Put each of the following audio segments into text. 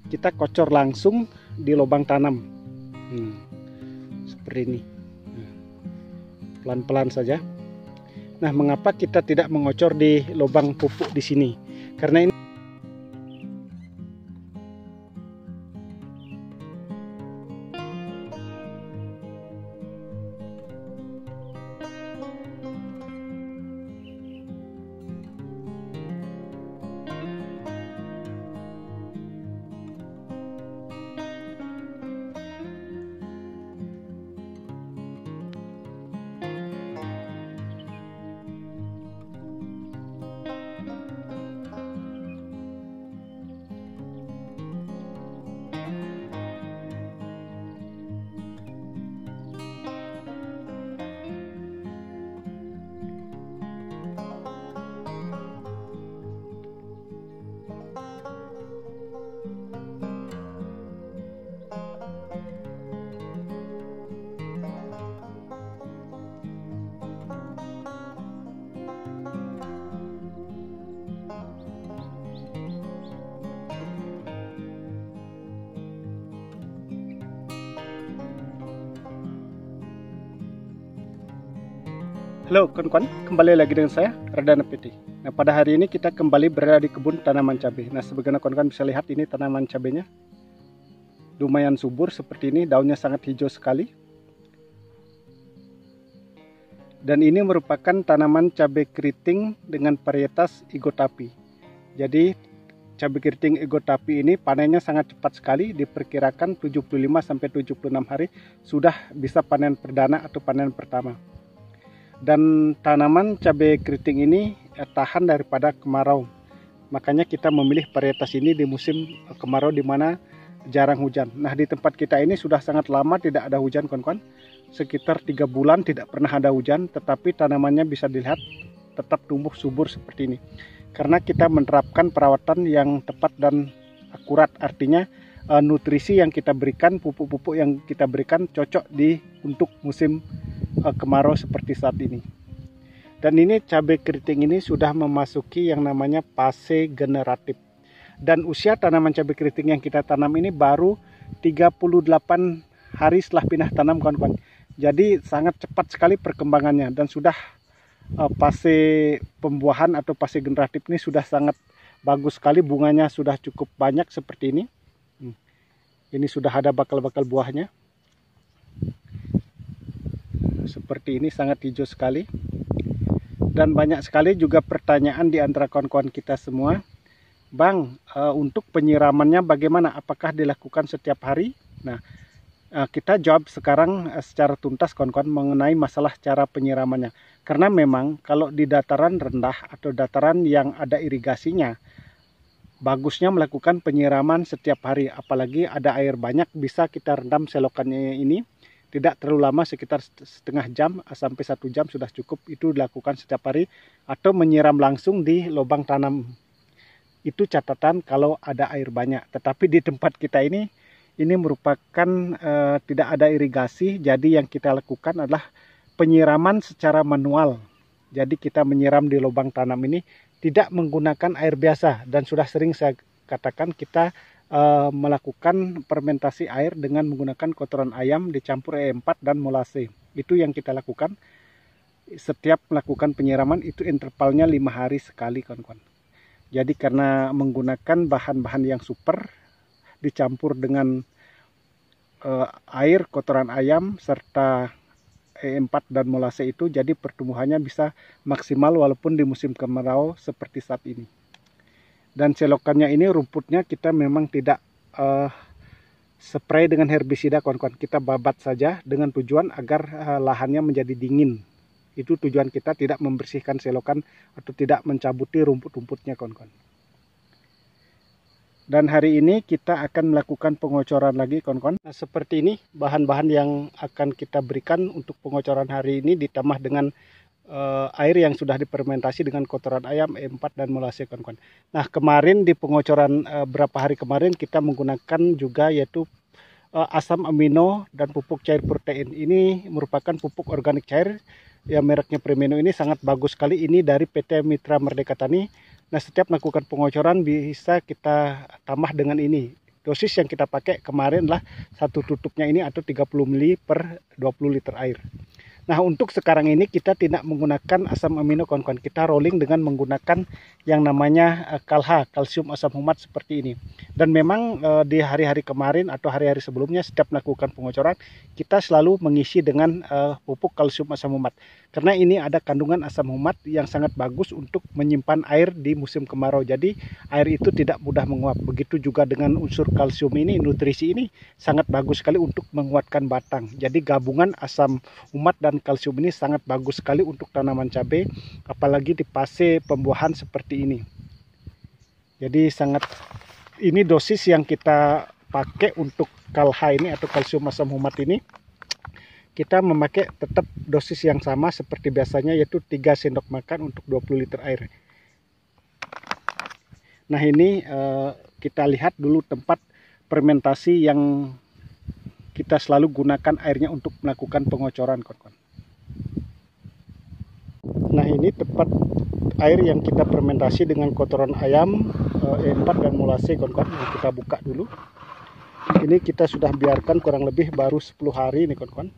kita kocor langsung di lubang tanam. Seperti ini. Pelan-pelan saja. Nah, mengapa kita tidak mengocor di lubang pupuk di sini? Karena ini halo kawan-kawan, kembali lagi dengan saya Radana PT. Nah, pada hari ini kita kembali berada di kebun tanaman cabai. Nah, sebagaimana kawan-kawan bisa lihat, ini tanaman cabainya lumayan subur seperti ini, daunnya sangat hijau sekali. Dan ini merupakan tanaman cabai keriting dengan varietas Igotapi. Jadi cabai keriting Igotapi ini panennya sangat cepat sekali, diperkirakan 75-76 hari sudah bisa panen perdana atau panen pertama. Dan tanaman cabai keriting ini tahan daripada kemarau. Makanya kita memilih varietas ini di musim kemarau di mana jarang hujan. Nah, di tempat kita ini sudah sangat lama tidak ada hujan, kawan-kawan. Sekitar 3 bulan tidak pernah ada hujan, tetapi tanamannya bisa dilihat tetap tumbuh subur seperti ini. Karena kita menerapkan perawatan yang tepat dan akurat, artinya nutrisi yang kita berikan, pupuk-pupuk yang kita berikan cocok untuk musim kemarau seperti saat ini. Dan ini cabai keriting ini sudah memasuki yang namanya fase generatif. Dan usia tanaman cabai keriting yang kita tanam ini baru 38 hari setelah pindah tanam, kawan-kawan. Jadi sangat cepat sekali perkembangannya, dan sudah fase pembuahan atau fase generatif ini sudah sangat bagus sekali, bunganya sudah cukup banyak seperti ini. Ini sudah ada bakal-bakal buahnya. Seperti ini, sangat hijau sekali. Dan banyak sekali juga pertanyaan di antara kawan-kawan kita semua, Bang, untuk penyiramannya bagaimana? Apakah dilakukan setiap hari? Nah, kita jawab sekarang secara tuntas, kawan-kawan, mengenai masalah cara penyiramannya. Karena memang kalau di dataran rendah atau dataran yang ada irigasinya, bagusnya melakukan penyiraman setiap hari. Apalagi ada air banyak, bisa kita rendam selokannya ini. Tidak terlalu lama, sekitar setengah jam sampai 1 jam sudah cukup. Itu dilakukan setiap hari, atau menyiram langsung di lubang tanam. Itu catatan kalau ada air banyak. Tetapi di tempat kita ini merupakan tidak ada irigasi. Jadi yang kita lakukan adalah penyiraman secara manual. Jadi kita menyiram di lubang tanam ini tidak menggunakan air biasa. Dan sudah sering saya katakan, kita melakukan fermentasi air dengan menggunakan kotoran ayam dicampur E4 dan molase. Itu yang kita lakukan setiap melakukan penyiraman, itu intervalnya 5 hari sekali, kawan-kawan. Jadi karena menggunakan bahan-bahan yang super dicampur dengan air, kotoran ayam serta E4 dan molase itu, jadi pertumbuhannya bisa maksimal walaupun di musim kemarau seperti saat ini. Dan selokannya ini rumputnya kita memang tidak spray dengan herbisida, kawan-kawan. Kita babat saja dengan tujuan agar lahannya menjadi dingin. Itu tujuan kita, tidak membersihkan selokan atau tidak mencabuti rumput-rumputnya, kawan-kawan. Dan hari ini kita akan melakukan pengocoran lagi, kawan-kawan. Nah, seperti ini bahan-bahan yang akan kita berikan untuk pengocoran hari ini, ditambah dengan air yang sudah difermentasi dengan kotoran ayam, E4 dan molase, kawan-kawan. Nah, kemarin di pengocoran berapa hari kemarin kita menggunakan juga yaitu asam amino dan pupuk cair protein. Ini merupakan pupuk organik cair yang mereknya Primeno, ini sangat bagus sekali. Ini dari PT Mitra Merdeka Tani. Nah, setiap melakukan pengocoran bisa kita tambah dengan ini. dosis yang kita pakai kemarin adalah satu tutupnya ini atau 30 ml per 20 liter air. Nah, untuk sekarang ini kita tidak menggunakan asam amino kawan-kawan. Kita rolling dengan menggunakan yang namanya KALHA, kalsium asam humat seperti ini. Dan memang di hari-hari kemarin atau hari-hari sebelumnya setiap melakukan pengocoran, kita selalu mengisi dengan pupuk kalsium asam humat. Karena ini ada kandungan asam humat yang sangat bagus untuk menyimpan air di musim kemarau. Jadi air itu tidak mudah menguap. Begitu juga dengan unsur kalsium ini, nutrisi ini sangat bagus sekali untuk menguatkan batang. Jadi gabungan asam humat dan kalsium ini sangat bagus sekali untuk tanaman cabai, apalagi di fase pembuahan seperti ini. Jadi ini dosis yang kita pakai untuk KALHA ini atau kalsium asam humat ini, kita memakai tetap dosis yang sama seperti biasanya, yaitu 3 sendok makan untuk 20 liter air. Nah, ini kita lihat dulu tempat fermentasi yang kita selalu gunakan airnya untuk melakukan pengocoran, kawan-kawan. Nah, ini tempat air yang kita fermentasi dengan kotoran ayam, E4 dan molase, kawan-kawan. Yang kita buka dulu. Ini kita sudah biarkan kurang lebih baru 10 hari nih, kawan-kawan.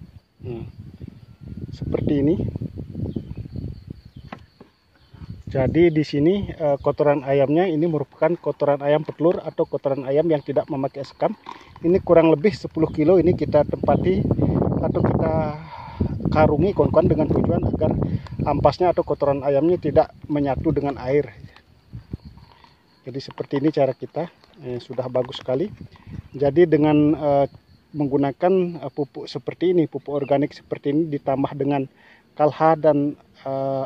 Seperti ini. Jadi di sini kotoran ayamnya ini merupakan kotoran ayam petelur atau kotoran ayam yang tidak memakai sekam. Ini kurang lebih 10 kilo ini kita tempati atau kita karungi, kawan-kawan, dengan tujuan agar ampasnya atau kotoran ayamnya tidak menyatu dengan air. Jadi seperti ini cara kita, sudah bagus sekali. Jadi dengan menggunakan pupuk seperti ini, pupuk organik seperti ini ditambah dengan KALHA dan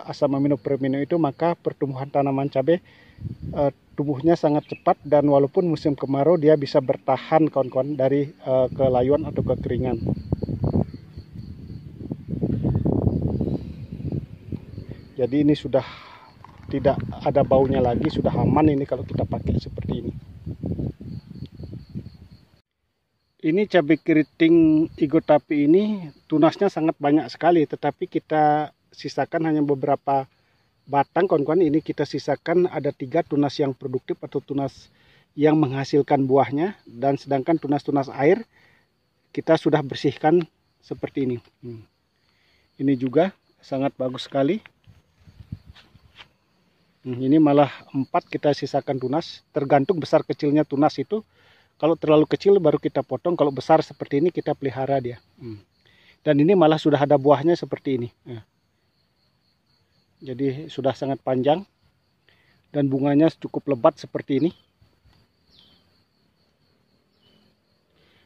asam amino premium itu, maka pertumbuhan tanaman cabai tumbuhnya sangat cepat, dan walaupun musim kemarau dia bisa bertahan, kawan-kawan, dari kelayuan atau kekeringan. Jadi ini sudah tidak ada baunya lagi, sudah aman ini kalau kita pakai seperti ini. Ini cabai keriting Igotapi ini tunasnya sangat banyak sekali, tetapi kita sisakan hanya beberapa batang, kawan-kawan. Ini kita sisakan ada 3 tunas yang produktif atau tunas yang menghasilkan buahnya, dan sedangkan tunas-tunas air kita sudah bersihkan seperti ini. Ini juga sangat bagus sekali. Ini malah 4 kita sisakan tunas, tergantung besar kecilnya tunas itu. Kalau terlalu kecil baru kita potong, kalau besar seperti ini kita pelihara dia. Dan ini malah sudah ada buahnya seperti ini. Jadi sudah sangat panjang dan bunganya cukup lebat seperti ini.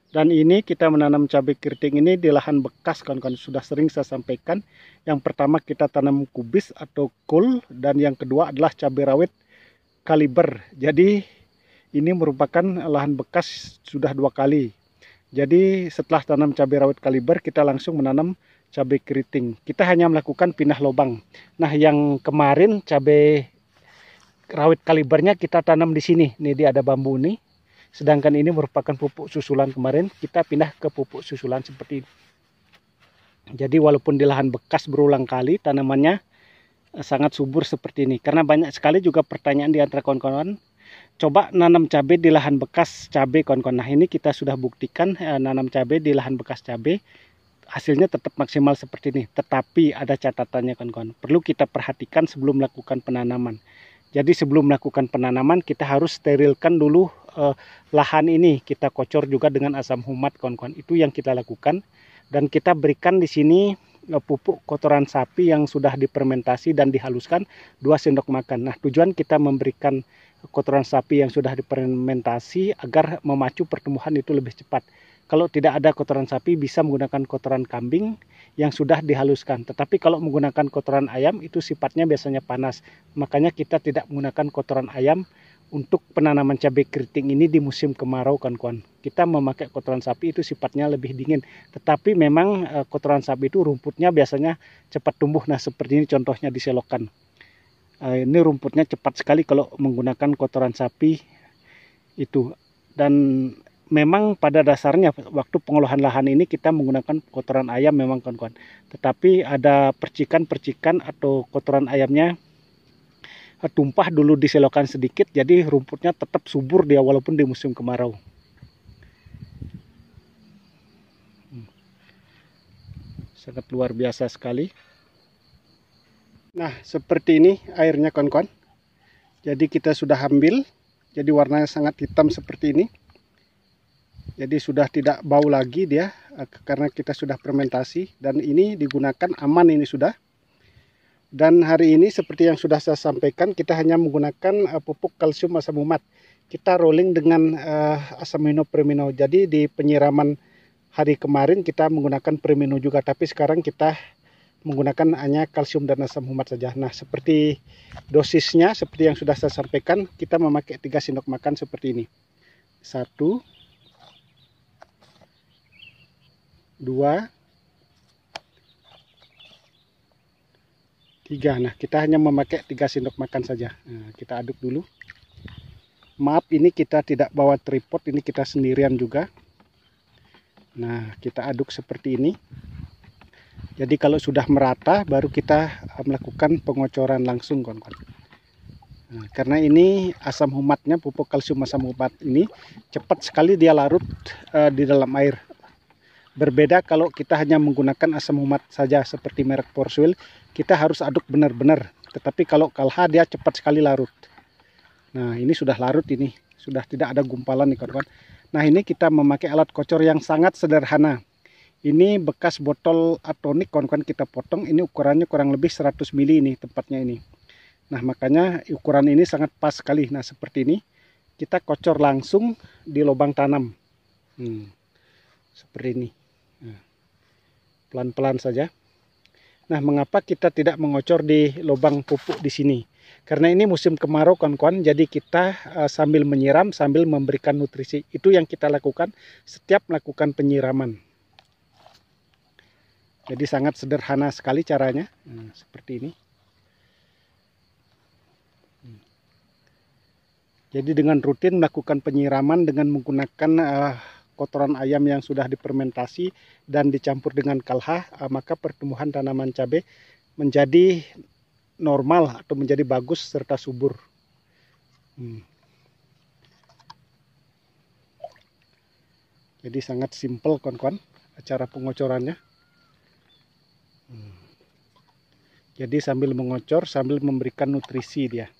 Dan ini kita menanam cabai keriting ini di lahan bekas, kawan-kawan. Sudah sering saya sampaikan. Yang pertama kita tanam kubis atau kol, dan yang kedua adalah cabai rawit kaliber. Jadi ini merupakan lahan bekas sudah 2 kali. Jadi setelah tanam cabai rawit kaliber, kita langsung menanam cabai keriting. Kita hanya melakukan pindah lubang. Nah, yang kemarin cabai rawit kalibernya kita tanam di sini. Nih, dia ada bambu nih. Sedangkan ini merupakan pupuk susulan kemarin, kita pindah ke pupuk susulan seperti ini. Jadi walaupun di lahan bekas berulang kali, tanamannya sangat subur seperti ini. Karena banyak sekali juga pertanyaan di antara kawan-kawan, coba nanam cabai di lahan bekas cabai, kawan-kawan. Nah, ini kita sudah buktikan nanam cabai di lahan bekas cabai, hasilnya tetap maksimal seperti ini. Tetapi ada catatannya, kawan-kawan. Perlu kita perhatikan sebelum melakukan penanaman. Jadi sebelum melakukan penanaman kita harus sterilkan dulu lahan ini. Kita kocor juga dengan asam humat, kawan-kawan. Itu yang kita lakukan. Dan kita berikan di sini pupuk kotoran sapi yang sudah difermentasi dan dihaluskan 2 sendok makan. Nah, tujuan kita memberikan kotoran sapi yang sudah difermentasi agar memacu pertumbuhan itu lebih cepat. Kalau tidak ada kotoran sapi, bisa menggunakan kotoran kambing yang sudah dihaluskan. Tetapi kalau menggunakan kotoran ayam itu sifatnya biasanya panas. Makanya kita tidak menggunakan kotoran ayam untuk penanaman cabai keriting ini di musim kemarau, kawan-kawan. Kita memakai kotoran sapi itu sifatnya lebih dingin. Tetapi memang kotoran sapi itu rumputnya biasanya cepat tumbuh. Nah, seperti ini contohnya di selokan. Ini rumputnya cepat sekali kalau menggunakan kotoran sapi itu. Dan memang pada dasarnya waktu pengolahan lahan ini kita menggunakan kotoran ayam memang, kawan-kawan. Tetapi ada percikan-percikan atau kotoran ayamnya tumpah dulu di selokan sedikit, jadi rumputnya tetap subur dia walaupun di musim kemarau. Sangat luar biasa sekali. Nah, seperti ini airnya kawan-kawan. Jadi kita sudah ambil, jadi warnanya sangat hitam seperti ini. Jadi sudah tidak bau lagi dia, karena kita sudah fermentasi. Dan ini digunakan aman ini sudah. Dan hari ini seperti yang sudah saya sampaikan, kita hanya menggunakan pupuk kalsium asam humat. Kita rolling dengan asam amino-premino. Jadi di penyiraman hari kemarin kita menggunakan premino juga, tapi sekarang kita menggunakan hanya kalsium dan asam humat saja. Nah, seperti dosisnya seperti yang sudah saya sampaikan, kita memakai 3 sendok makan seperti ini. 1, 2, 3. Nah, kita hanya memakai 3 sendok makan saja. Nah, kita aduk dulu. Maaf, ini kita tidak bawa tripod, ini kita sendirian juga. Nah, kita aduk seperti ini. Jadi kalau sudah merata, baru kita melakukan pengocoran langsung, kawan-kawan. Nah, karena ini asam humatnya, pupuk kalsium asam humat ini cepat sekali dia larut di dalam air. Berbeda kalau kita hanya menggunakan asam humat saja seperti merek Porsuil, kita harus aduk benar-benar. Tetapi kalau Kalha dia cepat sekali larut. Nah, ini sudah larut ini, sudah tidak ada gumpalan nih kawan-kawan. Nah, ini kita memakai alat kocor yang sangat sederhana. Ini bekas botol atonik kawan-kawan kita potong, ini ukurannya kurang lebih 100 ml ini tempatnya ini. Nah, makanya ukuran ini sangat pas sekali. Nah, seperti ini kita kocor langsung di lubang tanam. Seperti ini. Pelan-pelan saja. Nah, mengapa kita tidak mengocor di lubang pupuk di sini? Karena ini musim kemarau kawan-kawan, jadi kita sambil menyiram, sambil memberikan nutrisi. Itu yang kita lakukan setiap melakukan penyiraman. Jadi sangat sederhana sekali caranya. Seperti ini. Jadi dengan rutin melakukan penyiraman dengan menggunakan kotoran ayam yang sudah difermentasi dan dicampur dengan Kalha, maka pertumbuhan tanaman cabai menjadi normal atau menjadi bagus serta subur. Jadi sangat simpel kawan-kawan cara pengocorannya. Jadi sambil mengocor, sambil memberikan nutrisi dia.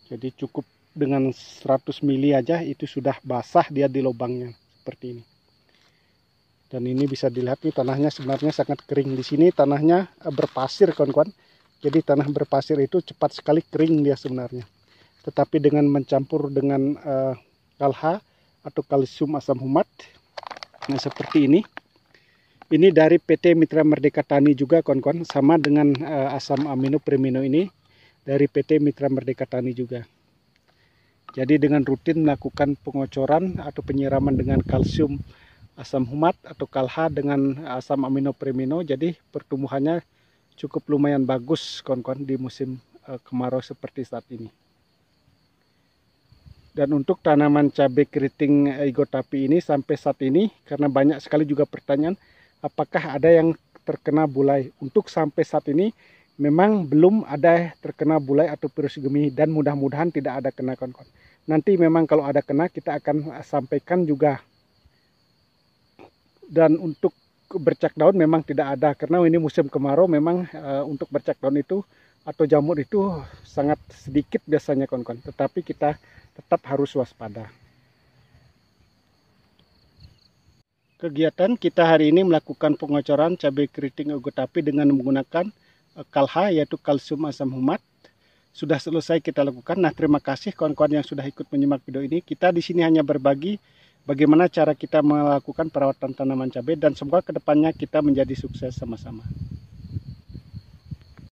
Jadi cukup dengan 100 ml aja itu sudah basah dia di lubangnya seperti ini. Dan ini bisa dilihat nih tanahnya sebenarnya sangat kering. Di sini tanahnya berpasir kawan-kawan. Jadi tanah berpasir itu cepat sekali kering dia sebenarnya. Tetapi dengan mencampur dengan Kalha atau kalsium asam humat, nah seperti ini. Ini dari PT Mitra Merdeka Tani juga kawan-kawan, sama dengan asam amino premino ini dari PT Mitra Merdeka Tani juga. Jadi dengan rutin melakukan pengocoran atau penyiraman dengan kalsium asam humat atau Kalha dengan asam amino premino, jadi pertumbuhannya cukup lumayan bagus kawan-kawan di musim kemarau seperti saat ini. Dan untuk tanaman cabai keriting Igotapi ini sampai saat ini, karena banyak sekali juga pertanyaan, apakah ada yang terkena bulai? Untuk sampai saat ini memang belum ada terkena bulai atau virus gemi, dan mudah-mudahan tidak ada kena kawan-kawan. Nanti memang kalau ada kena kita akan sampaikan juga. Dan untuk bercak daun memang tidak ada, karena ini musim kemarau memang untuk bercak daun itu atau jamur itu sangat sedikit biasanya kawan-kawan. Tetapi kita tetap harus waspada. Kegiatan kita hari ini melakukan pengocoran cabai keriting Igotapi dengan menggunakan Kalha yaitu kalsium asam humat. Sudah selesai kita lakukan. Nah, terima kasih kawan-kawan yang sudah ikut menyimak video ini. Kita di sini hanya berbagi bagaimana cara kita melakukan perawatan tanaman cabai, dan semoga kedepannya kita menjadi sukses sama-sama.